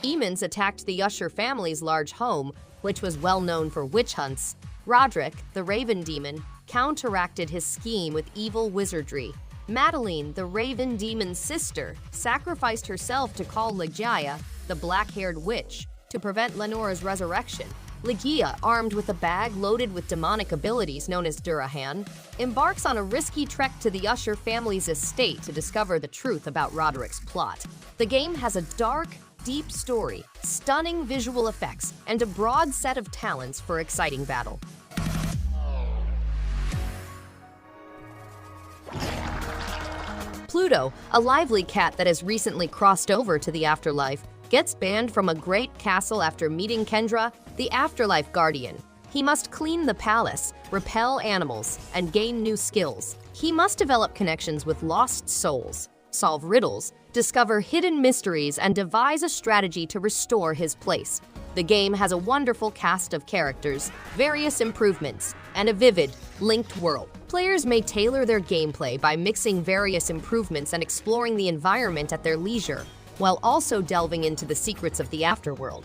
Demons attacked the Usher family's large home, which was well known for witch hunts. Roderick, the Raven Demon, counteracted his scheme with evil wizardry. Madeline, the Raven Demon's sister, sacrificed herself to call Ligeia, the black-haired witch, to prevent Lenora's resurrection. Ligeia, armed with a bag loaded with demonic abilities known as Durahan, embarks on a risky trek to the Usher family's estate to discover the truth about Roderick's plot. The game has a dark, deep story, stunning visual effects, and a broad set of talents for exciting battle. Pluto, a lively cat that has recently crossed over to the afterlife, gets banned from a great castle after meeting Kendra, the afterlife guardian. He must clean the palace, repel animals, and gain new skills. He must develop connections with lost souls, solve riddles, discover hidden mysteries, and devise a strategy to restore his place. The game has a wonderful cast of characters, various improvements, and a vivid, linked world. Players may tailor their gameplay by mixing various improvements and exploring the environment at their leisure, while also delving into the secrets of the afterworld.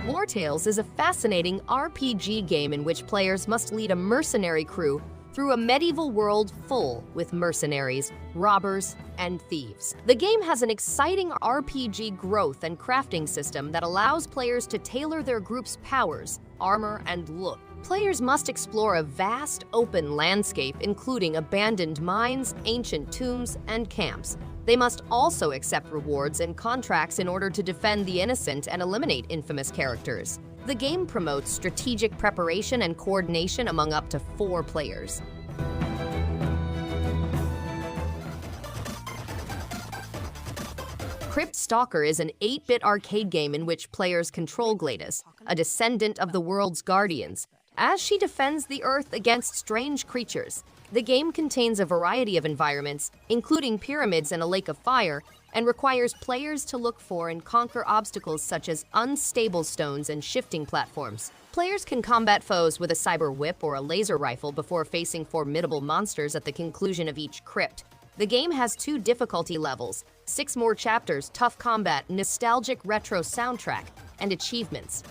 Wartales is a fascinating RPG game in which players must lead a mercenary crew through a medieval world full with mercenaries, robbers, and thieves. The game has an exciting RPG growth and crafting system that allows players to tailor their group's powers, armor, and look. Players must explore a vast, open landscape including abandoned mines, ancient tombs, and camps. They must also accept rewards and contracts in order to defend the innocent and eliminate infamous characters. The game promotes strategic preparation and coordination among up to 4 players. Crypt Stalker is an 8-bit arcade game in which players control Gladys, a descendant of the world's guardians, as she defends the Earth against strange creatures. The game contains a variety of environments, including pyramids and a lake of fire, and requires players to look for and conquer obstacles such as unstable stones and shifting platforms. Players can combat foes with a cyber whip or a laser rifle before facing formidable monsters at the conclusion of each crypt. The game has 2 difficulty levels, 6 more chapters, tough combat, nostalgic retro soundtrack, and achievements.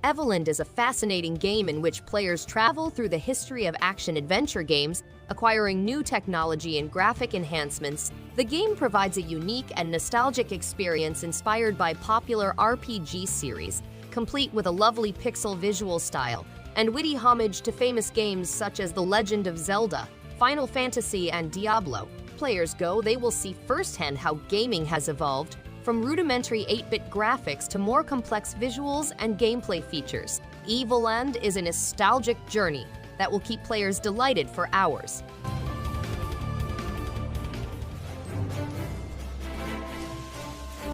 Evoland is a fascinating game in which players travel through the history of action-adventure games, acquiring new technology and graphic enhancements. The game provides a unique and nostalgic experience inspired by popular RPG series, complete with a lovely pixel visual style, and witty homage to famous games such as The Legend of Zelda, Final Fantasy, and Diablo. Players go, they will see firsthand how gaming has evolved, from rudimentary 8-bit graphics to more complex visuals and gameplay features. Evoland is a nostalgic journey that will keep players delighted for hours.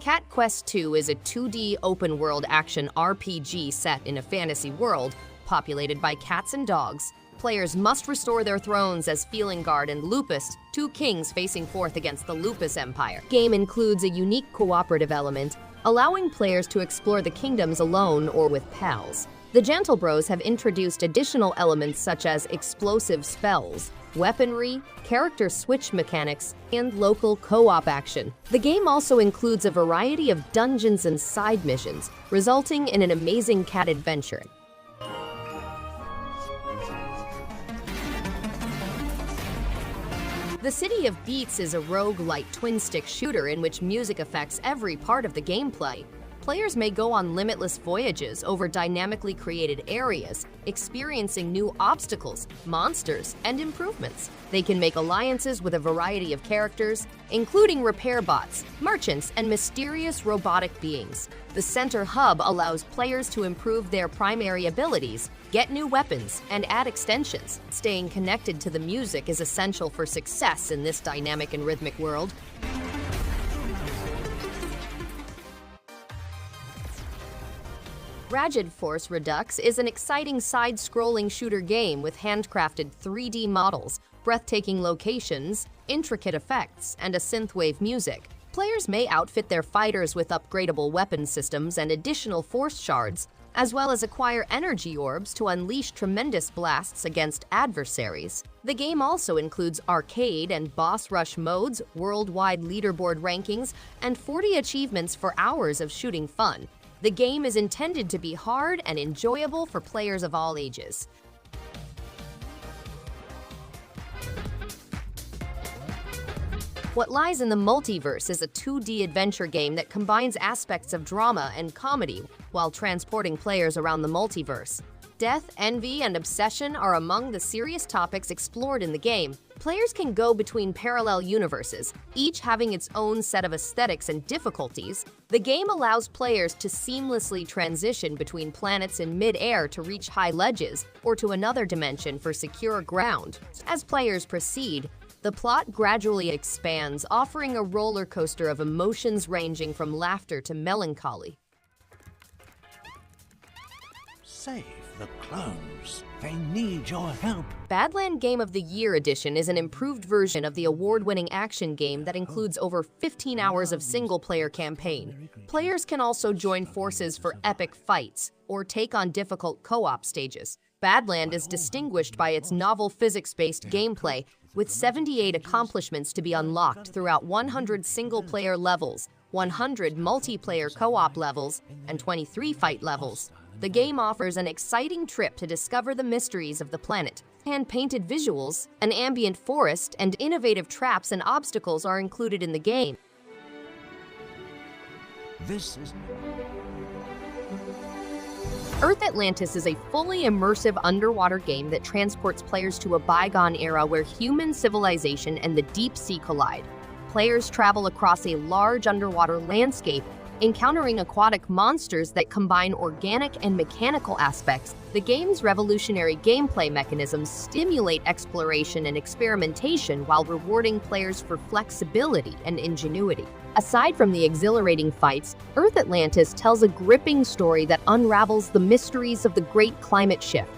Cat Quest II is a 2D open-world action RPG set in a fantasy world populated by cats and dogs. Players must restore their thrones as Felingard and Lupus, 2 kings facing forth against the Lupus Empire. The game includes a unique cooperative element, allowing players to explore the kingdoms alone or with pals. The Gentle Bros have introduced additional elements such as explosive spells, weaponry, character switch mechanics, and local co-op action. The game also includes a variety of dungeons and side missions, resulting in an amazing cat adventure. The City of Beats is a roguelite twin-stick shooter in which music affects every part of the gameplay. Players may go on limitless voyages over dynamically created areas, experiencing new obstacles, monsters, and improvements. They can make alliances with a variety of characters, including repair bots, merchants, and mysterious robotic beings. The center hub allows players to improve their primary abilities, get new weapons, and add extensions. Staying connected to the music is essential for success in this dynamic and rhythmic world. Ragged Force Redux is an exciting side-scrolling shooter game with handcrafted 3D models, breathtaking locations, intricate effects, and a synthwave music. Players may outfit their fighters with upgradable weapon systems and additional force shards, as well as acquire energy orbs to unleash tremendous blasts against adversaries. The game also includes arcade and boss rush modes, worldwide leaderboard rankings, and 40 achievements for hours of shooting fun. The game is intended to be hard and enjoyable for players of all ages. What Lies in the Multiverse is a 2D adventure game that combines aspects of drama and comedy while transporting players around the multiverse. Death, envy, and obsession are among the serious topics explored in the game. Players can go between parallel universes, each having its own set of aesthetics and difficulties. The game allows players to seamlessly transition between planets in mid-air to reach high ledges or to another dimension for secure ground. As players proceed, the plot gradually expands, offering a roller coaster of emotions ranging from laughter to melancholy. Save the clones. They need your help. Badland Game of the Year Edition is an improved version of the award-winning action game that includes over 15 hours of single-player campaign. Players can also join forces for epic fights or take on difficult co-op stages. Badland is distinguished by its novel physics-based gameplay, with 78 accomplishments to be unlocked throughout 100 single-player levels, 100 multiplayer co-op levels, and 23 fight levels. The game offers an exciting trip to discover the mysteries of the planet. Hand-painted visuals, an ambient forest, and innovative traps and obstacles are included in the game. This is... Earth Atlantis is a fully immersive underwater game that transports players to a bygone era where human civilization and the deep sea collide. Players travel across a large underwater landscape, encountering aquatic monsters that combine organic and mechanical aspects. The game's revolutionary gameplay mechanisms stimulate exploration and experimentation while rewarding players for flexibility and ingenuity. Aside from the exhilarating fights, Earth Atlantis tells a gripping story that unravels the mysteries of the great climate shift.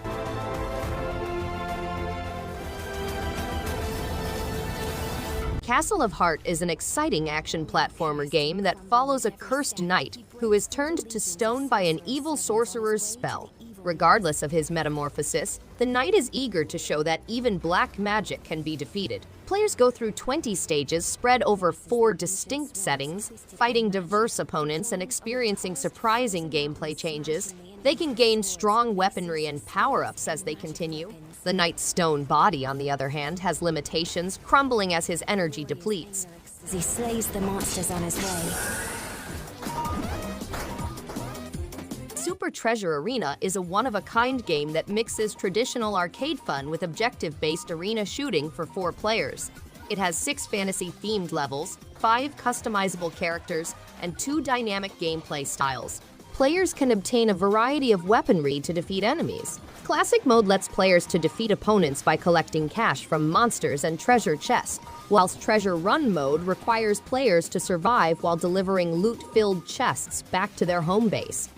Castle of Heart is an exciting action platformer game that follows a cursed knight who is turned to stone by an evil sorcerer's spell. Regardless of his metamorphosis, the knight is eager to show that even black magic can be defeated. Players go through 20 stages spread over 4 distinct settings, fighting diverse opponents and experiencing surprising gameplay changes. They can gain strong weaponry and power-ups as they continue. The knight's stone body, on the other hand, has limitations, crumbling as his energy depletes. As he slays the monsters on his way. Super Treasure Arena is a one-of-a-kind game that mixes traditional arcade fun with objective-based arena shooting for 4 players. It has 6 fantasy-themed levels, 5 customizable characters, and 2 dynamic gameplay styles. Players can obtain a variety of weaponry to defeat enemies. Classic mode lets players to defeat opponents by collecting cash from monsters and treasure chests, whilst Treasure Run mode requires players to survive while delivering loot-filled chests back to their home base.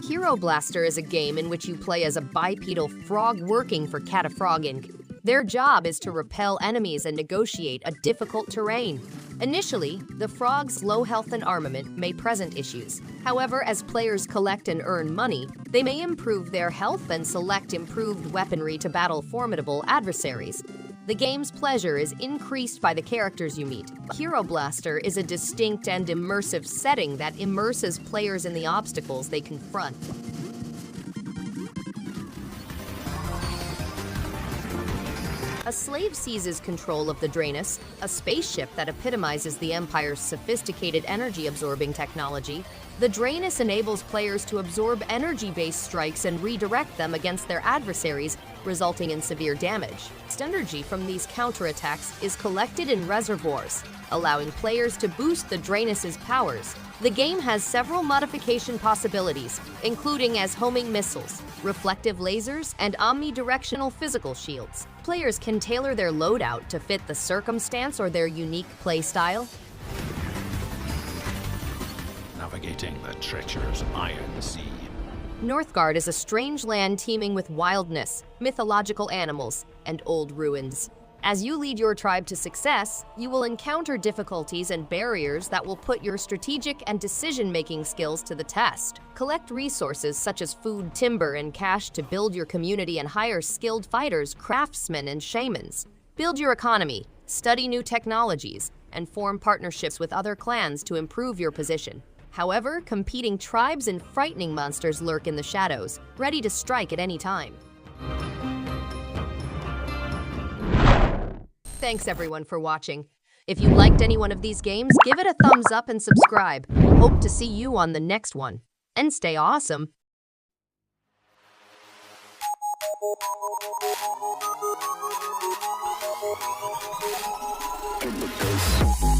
Kero Blaster is a game in which you play as a bipedal frog working for Catafrog Inc. Their job is to repel enemies and negotiate a difficult terrain. Initially, the frog's low health and armament may present issues. However, as players collect and earn money, they may improve their health and select improved weaponry to battle formidable adversaries. The game's pleasure is increased by the characters you meet. Kero Blaster is a distinct and immersive setting that immerses players in the obstacles they confront. A slave seizes control of the DRAINUS, a spaceship that epitomizes the Empire's sophisticated energy-absorbing technology. The DRAINUS enables players to absorb energy-based strikes and redirect them against their adversaries, resulting in severe damage. Energy from these counterattacks is collected in reservoirs, allowing players to boost the DRAINUS's powers. The game has several modification possibilities, including as homing missiles, reflective lasers, and omnidirectional physical shields. Players can tailor their loadout to fit the circumstance or their unique playstyle. Navigating the treacherous Iron Sea. Northgard is a strange land teeming with wildness, mythological animals, and old ruins. As you lead your tribe to success, you will encounter difficulties and barriers that will put your strategic and decision-making skills to the test. Collect resources such as food, timber, and cash to build your community and hire skilled fighters, craftsmen, and shamans. Build your economy, study new technologies, and form partnerships with other clans to improve your position. However, competing tribes and frightening monsters lurk in the shadows, ready to strike at any time. Thanks everyone for watching. If you liked any one of these games, give it a thumbs up and subscribe. Hope to see you on the next one. And stay awesome! In the face.